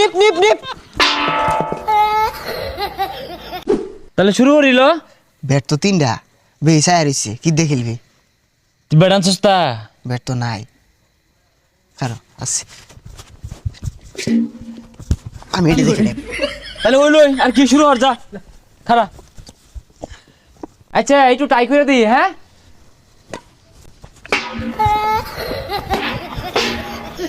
নিপ নিপ নিপ। তাহলে শুরু করিল। ব্যাট তো তিনটা বেশি আইছে কি দিয়ে খেলবি? তুই ব্যাট আনছিস তা? ব্যাট তো নাই। কারো আছে আমি এটা দেখে নেব। তাহলে ওই লই আর কি শুরু হর যা খারা। আচ্ছা একটু টাই করে দিই হ্যাঁ।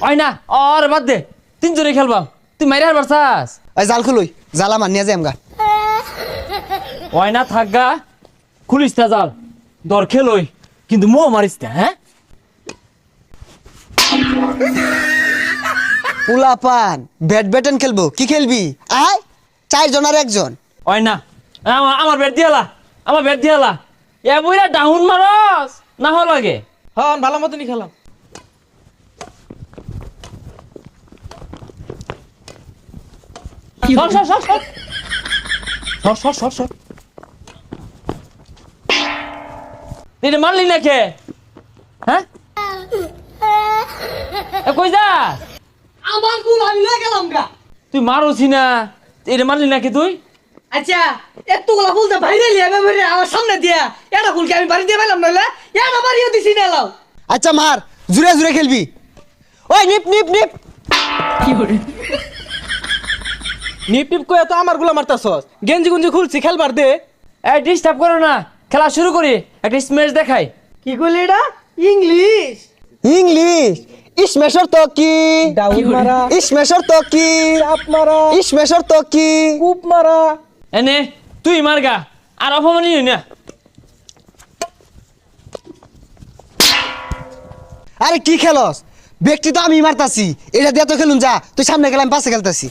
ওই না আর বাদ দে তিনজনে খেলবাম তুই মাইরে আর বারসাস। ওই জাল খুলুই জাল আমার নিয়ে যাই আমগা। ওই না থাকগা খুলিস না জাল দর খেলই কিন্তু মো মারিস না হ্যাঁ। পোলাপান ব্যাডমিন্টন খেলবো কি খেলবি? আয় 4 জন আর 1 জন। ওই না আমার ব্যাট দিয়ালা আমার ব্যাট দিয়ালা এ বইরা ডাউন মারস না হল লাগে। হ্যাঁ ভালো মতনই খেলাম। সর সর সর সর সর সর সর সর তুই মারলি না কে হ্যাঁ? কই যা আমার কুল আমি না গেলাম গা। তুই মারোছি না এটা মারলি নাকি তুই? আচ্ছা এতগুলা ফুল তো বাইরে লিয়াবে বাইরে আমার সামনে দিয়া এটা ফুলকে আমি বাড়ি দিয়ে পেলাম নইলে এটা বাড়িও দিছি না লাও। আচ্ছা মার জুড়ে জুড়ে খেলবি। ওই নিপ নিপ নিপ। নিপ টিপ কই তো আমার গুলা মারতাছস গেঞ্জি গুঞ্জি খুলছি খেলবার দে। এই ডিস্টার্ব করো না খেলা শুরু করি একটা স্ম্যাশ দেখাই। কি কইলি এটা? ইংলিশ ইংলিশ ইসমেশর তো কি? ডাউন মারা ইসমেশর তো কি? চাপ মারা ইসমেশর তো কি? কূপ মারা। এনে তুই মারগা আর অপমানি না। আরে কি খেলস? ব্যক্তি তো আমি মারতাছি এটা দিয়ে তো খেলুন যা তুই সামনে গেলাম পাশে খেলতাছি।